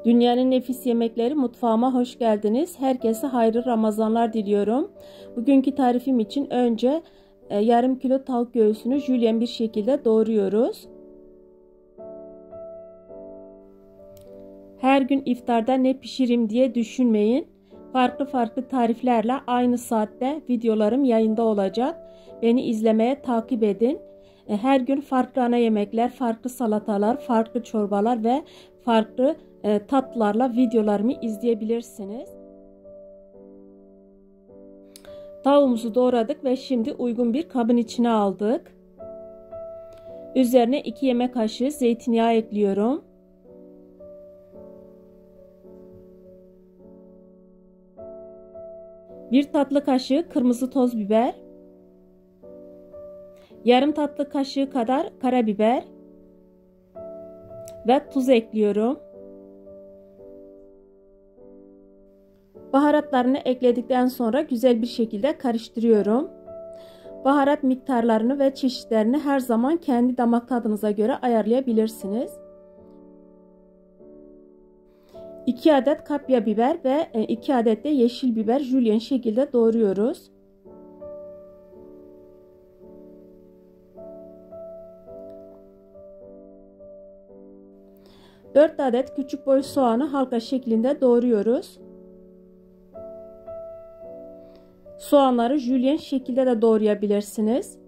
Dünyanın nefis yemekleri mutfağıma hoş geldiniz. Herkese hayırlı Ramazanlar diliyorum. Bugünkü tarifim için önce yarım kilo tavuk göğsünü jülyen bir şekilde doğruyoruz. Her gün iftarda ne pişireyim diye düşünmeyin. Farklı farklı tariflerle aynı saatte videolarım yayında olacak. Beni izlemeye takip edin. Her gün farklı ana yemekler, farklı salatalar, farklı çorbalar ve farklı tatlarla videolarımı izleyebilirsiniz. Tavuğumuzu doğradık ve şimdi uygun bir kabın içine aldık. Üzerine 2 yemek kaşığı zeytinyağı ekliyorum. Bir tatlı kaşığı kırmızı toz biber. Yarım tatlı kaşığı kadar karabiber ve tuz ekliyorum. Baharatlarını ekledikten sonra güzel bir şekilde karıştırıyorum. Baharat miktarlarını ve çeşitlerini her zaman kendi damak tadınıza göre ayarlayabilirsiniz. 2 adet kapya biber ve 2 adet de yeşil biber jülyen şekilde doğruyoruz. Dört adet küçük boy soğanı halka şeklinde doğruyoruz. Soğanları jülyen şekilde de doğrayabilirsiniz.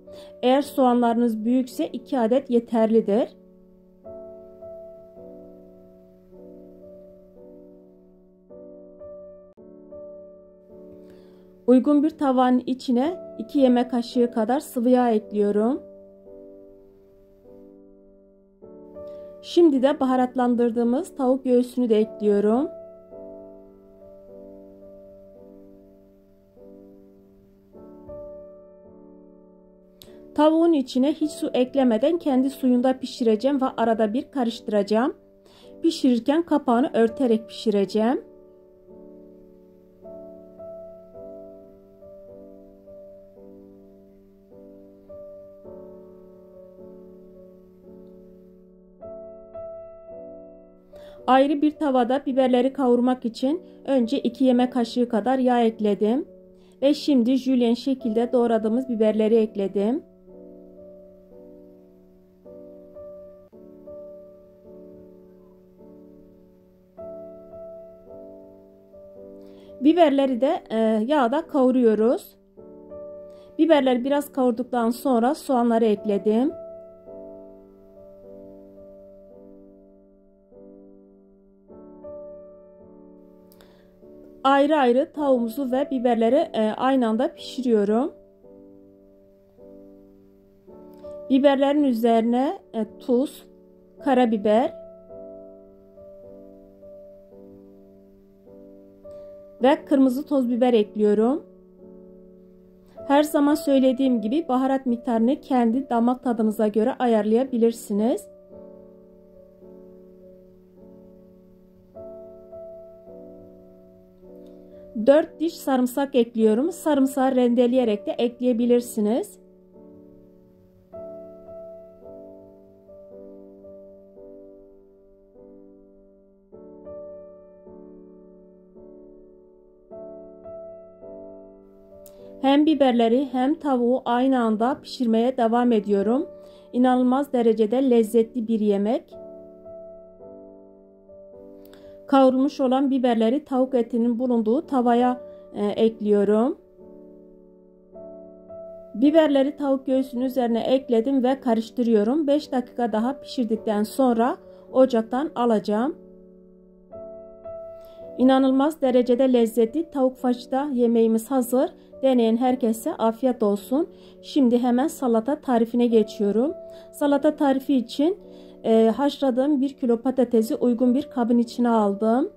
Eğer soğanlarınız büyükse 2 adet yeterlidir. Uygun bir tavanın içine 2 yemek kaşığı kadar sıvı yağ ekliyorum. Şimdi de baharatlandırdığımız tavuk göğsünü de ekliyorum. Tavuğun içine hiç su eklemeden kendi suyunda pişireceğim ve arada bir karıştıracağım. Pişirirken kapağını örterek pişireceğim. Ayrı bir tavada biberleri kavurmak için önce 2 yemek kaşığı kadar yağ ekledim. Ve şimdi jülyen şekilde doğradığımız biberleri ekledim. Biberleri de yağda kavuruyoruz. Biberleri biraz kavurduktan sonra soğanları ekledim. Ayrı ayrı tavuğumuzu ve biberleri aynı anda pişiriyorum. Biberlerin üzerine tuz, karabiber ve kırmızı toz biber ekliyorum. Her zaman söylediğim gibi baharat miktarını kendi damak tadınıza göre ayarlayabilirsiniz. 4 diş sarımsak ekliyorum. Sarımsağı rendeleyerek de ekleyebilirsiniz. Hem biberleri hem tavuğu aynı anda pişirmeye devam ediyorum. İnanılmaz derecede lezzetli bir yemek. Kavrulmuş olan biberleri tavuk etinin bulunduğu tavaya ekliyorum. Biberleri tavuk göğsünün üzerine ekledim ve karıştırıyorum. 5 dakika daha pişirdikten sonra ocaktan alacağım. İnanılmaz derecede lezzetli tavuk fajita yemeğimiz hazır. Deneyen herkese afiyet olsun. Şimdi hemen salata tarifine geçiyorum. Salata tarifi için haşladığım 1 kilo patatesi uygun bir kabın içine aldım.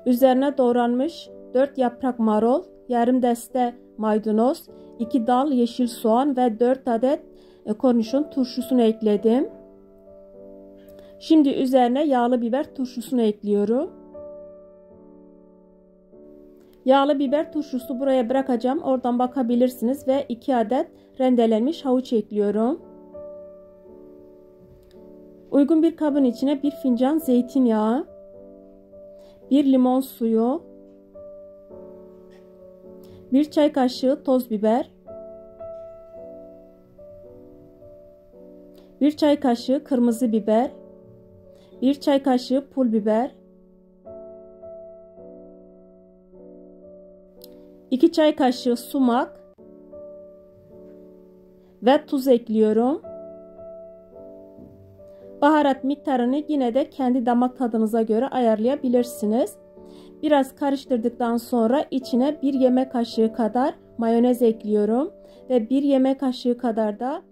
Üzerine doğranmış 4 yaprak marul, yarım deste maydanoz, 2 dal yeşil soğan ve 4 adet kornişon turşusunu ekledim. Şimdi üzerine yağlı biber turşusunu ekliyorum. Yağlı biber turşusu buraya bırakacağım. Oradan bakabilirsiniz ve 2 adet rendelenmiş havuç ekliyorum. Uygun bir kabın içine 1 fincan zeytinyağı, 1 limon suyu, 1 çay kaşığı toz biber, 1 çay kaşığı kırmızı biber, 1 çay kaşığı pul biber, 2 çay kaşığı sumak ve tuz ekliyorum. Baharat miktarını yine de kendi damak tadınıza göre ayarlayabilirsiniz. Biraz karıştırdıktan sonra içine 1 yemek kaşığı kadar mayonez ekliyorum ve 1 yemek kaşığı kadar da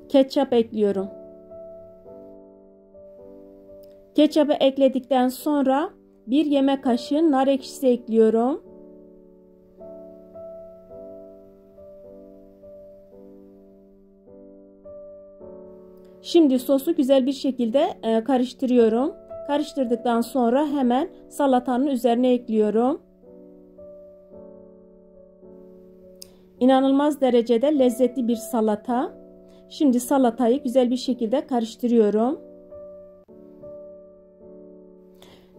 ketçap ekliyorum. Ketçapı ekledikten sonra 1 yemek kaşığı nar ekşisi ekliyorum. Şimdi sosu güzel bir şekilde karıştırıyorum. Karıştırdıktan sonra hemen salatanın üzerine ekliyorum. İnanılmaz derecede lezzetli bir salata. Şimdi salatayı güzel bir şekilde karıştırıyorum.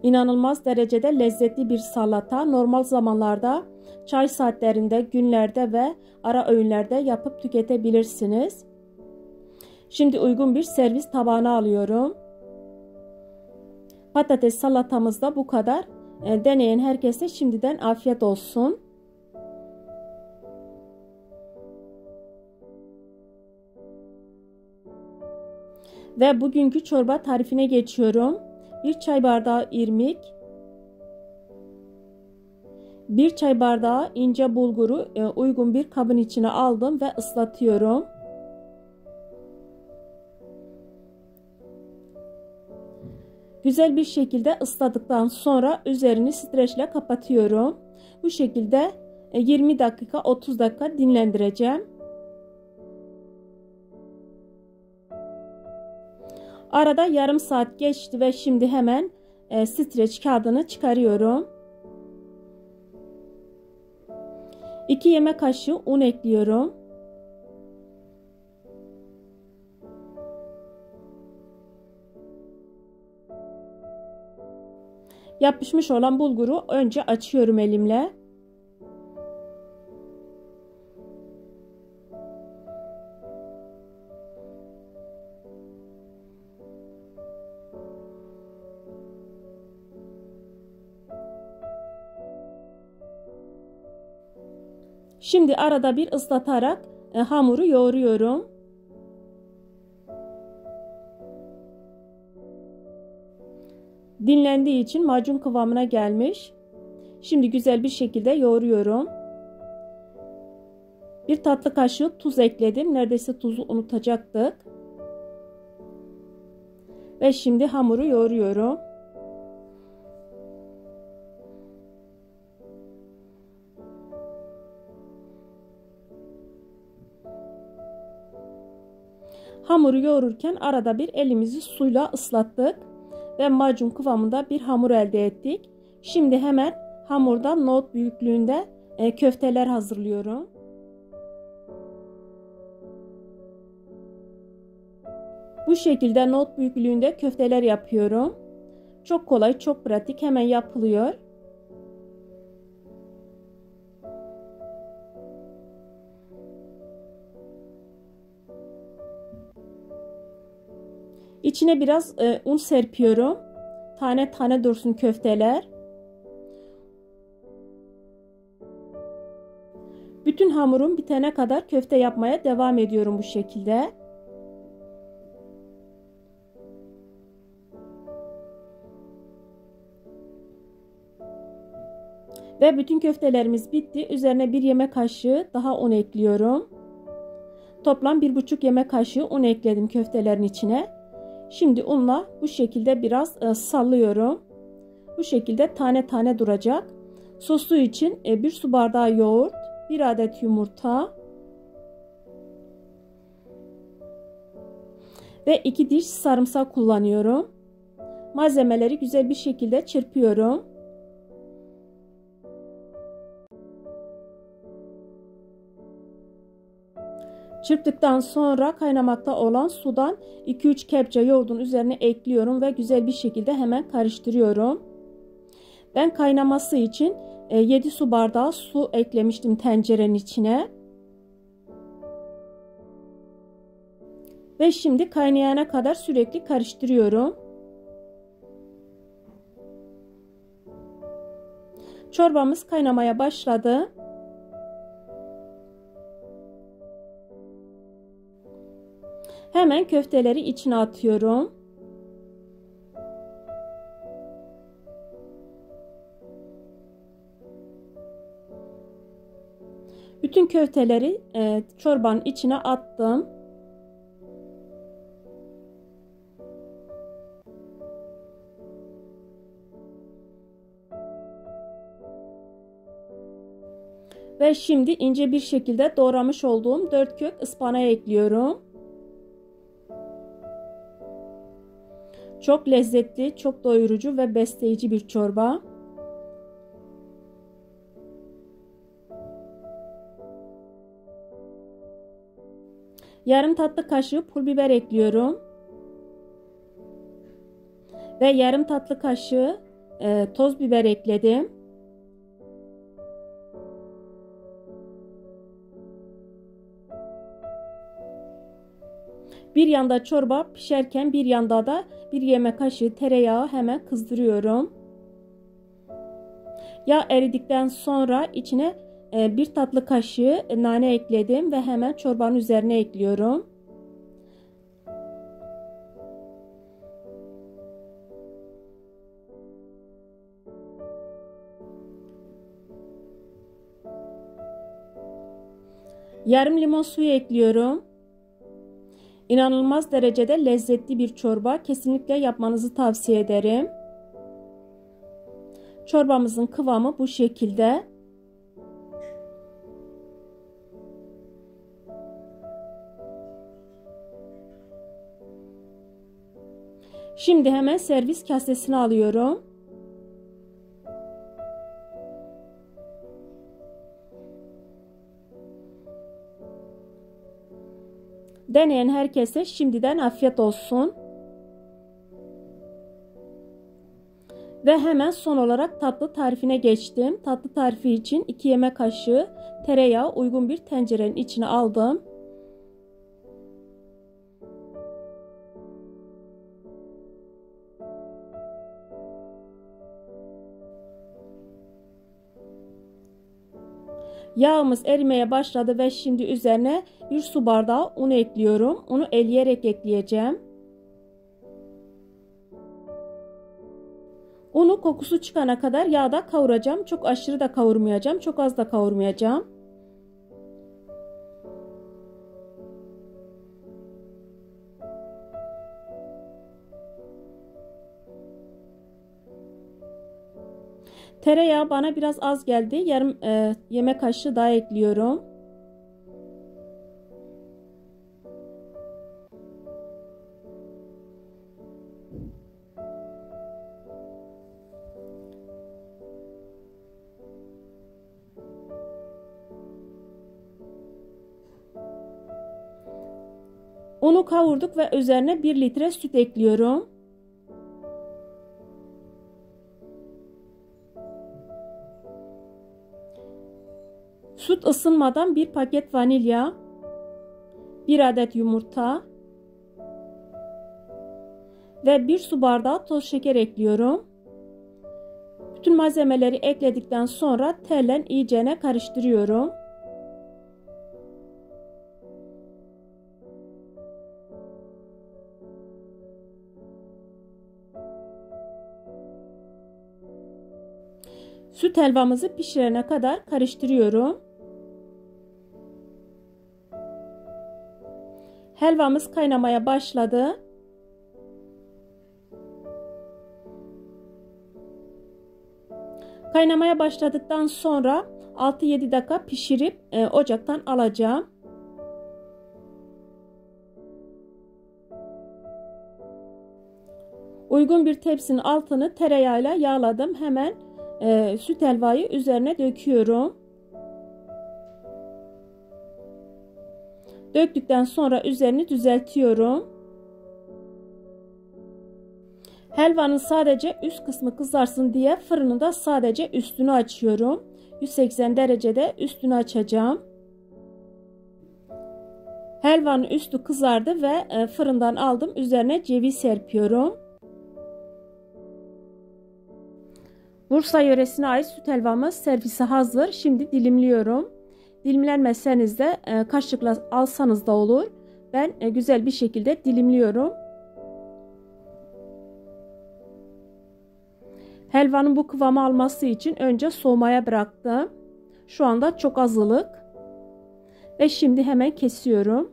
İnanılmaz derecede lezzetli bir salata. Normal zamanlarda, çay saatlerinde, günlerde ve ara öğünlerde yapıp tüketebilirsiniz. Şimdi uygun bir servis tabağına alıyorum. Patates salatamız da bu kadar. Deneyen herkese şimdiden afiyet olsun. Ve bugünkü çorba tarifine geçiyorum. 1 çay bardağı irmik, 1 çay bardağı ince bulguru uygun bir kabın içine aldım ve ıslatıyorum. Güzel bir şekilde ısladıktan sonra üzerini streçle kapatıyorum. Bu şekilde 20 dakika 30 dakika dinlendireceğim. Arada yarım saat geçti ve şimdi hemen streç kağıdını çıkarıyorum. 2 yemek kaşığı un ekliyorum. Yapışmış olan bulguru önce açıyorum elimle. Şimdi arada bir ıslatarak hamuru yoğuruyorum. Dinlendiği için macun kıvamına gelmiş. Şimdi güzel bir şekilde yoğuruyorum. 1 tatlı kaşığı tuz ekledim. Neredeyse tuzu unutacaktık. Ve şimdi hamuru yoğuruyorum. Hamuru yoğururken arada bir elimizi suyla ıslattık ve macun kıvamında bir hamur elde ettik. Şimdi hemen hamurdan nohut büyüklüğünde köfteler hazırlıyorum. Bu şekilde nohut büyüklüğünde köfteler yapıyorum. Çok kolay, çok pratik, hemen yapılıyor. İçine biraz un serpiyorum. Tane tane dursun köfteler. Bütün hamurum bitene kadar köfte yapmaya devam ediyorum bu şekilde. Ve bütün köftelerimiz bitti. Üzerine 1 yemek kaşığı daha un ekliyorum. Toplam 1,5 yemek kaşığı un ekledim köftelerin içine. Şimdi unla bu şekilde biraz sallıyorum. Bu şekilde tane tane duracak. Sosu için 1 su bardağı yoğurt, 1 adet yumurta ve 2 diş sarımsak kullanıyorum. Malzemeleri güzel bir şekilde çırpıyorum. Çırptıktan sonra kaynamakta olan sudan 2-3 kepçe yoğurdun üzerine ekliyorum ve güzel bir şekilde hemen karıştırıyorum. Ben kaynaması için 7 su bardağı su eklemiştim tencerenin içine. Ve şimdi kaynayana kadar sürekli karıştırıyorum. Çorbamız kaynamaya başladı. Hemen köfteleri içine atıyorum. Bütün köfteleri çorbanın içine attım. Ve şimdi ince bir şekilde doğramış olduğum 4 kök ıspanağı ekliyorum. Çok lezzetli, çok doyurucu ve besleyici bir çorba. Yarım tatlı kaşığı pul biber ekliyorum. Ve yarım tatlı kaşığı toz biber ekledim. Bir yanda çorba pişerken bir yanda da bir yemek kaşığı tereyağı hemen kızdırıyorum. Yağ eridikten sonra içine bir tatlı kaşığı nane ekledim ve hemen çorbanın üzerine ekliyorum. Yarım limon suyu ekliyorum. İnanılmaz derecede lezzetli bir çorba. Kesinlikle yapmanızı tavsiye ederim. Çorbamızın kıvamı bu şekilde. Şimdi hemen servis kasesine alıyorum. Deneyen herkese şimdiden afiyet olsun. Ve hemen son olarak tatlı tarifine geçtim. Tatlı tarifi için 2 yemek kaşığı tereyağı uygun bir tencerenin içine aldım. Yağımız erimeye başladı ve şimdi üzerine 1 su bardağı un ekliyorum. Unu eleyerek ekleyeceğim. Unu kokusu çıkana kadar yağda kavuracağım. Çok aşırı da kavurmayacağım. Çok az da kavurmayacağım. Tereyağı bana biraz az geldi. Yarım yemek kaşığı daha ekliyorum. Unu kavurduk ve üzerine 1 litre süt ekliyorum. Süt ısınmadan 1 paket vanilya, 1 adet yumurta ve 1 su bardağı toz şeker ekliyorum. Bütün malzemeleri ekledikten sonra telle iyicene karıştırıyorum. Süt helvamızı pişirene kadar karıştırıyorum. Helvamız kaynamaya başladı. Kaynamaya başladıktan sonra 6-7 dakika pişirip ocaktan alacağım. Uygun bir tepsinin altını tereyağıyla yağladım. Hemen süt helvayı üzerine döküyorum. Döktükten sonra üzerini düzeltiyorum. Helvanın sadece üst kısmı kızarsın diye fırını sadece üstünü açıyorum. 180 derecede üstünü açacağım. Helvanın üstü kızardı ve fırından aldım. Üzerine ceviz serpiyorum. Bursa yöresine ait süt helvamız servise hazır. Şimdi dilimliyorum. Dilimlenmezseniz de kaşıkla alsanız da olur. Ben güzel bir şekilde dilimliyorum. Helvanın bu kıvamı alması için önce soğumaya bıraktım. Şu anda çok az ılık. Ve şimdi hemen kesiyorum.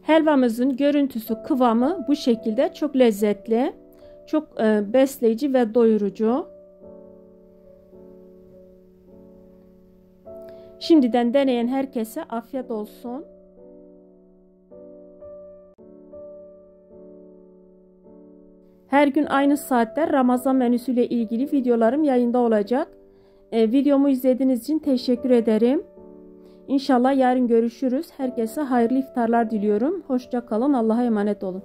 Helvamızın görüntüsü, kıvamı bu şekilde, çok lezzetli, çok besleyici ve doyurucu. Şimdiden deneyen herkese afiyet olsun. Her gün aynı saatte Ramazan menüsüyle ilgili videolarım yayında olacak. Videomu izlediğiniz için teşekkür ederim. İnşallah yarın görüşürüz. Herkese hayırlı iftarlar diliyorum. Hoşça kalın. Allah'a emanet olun.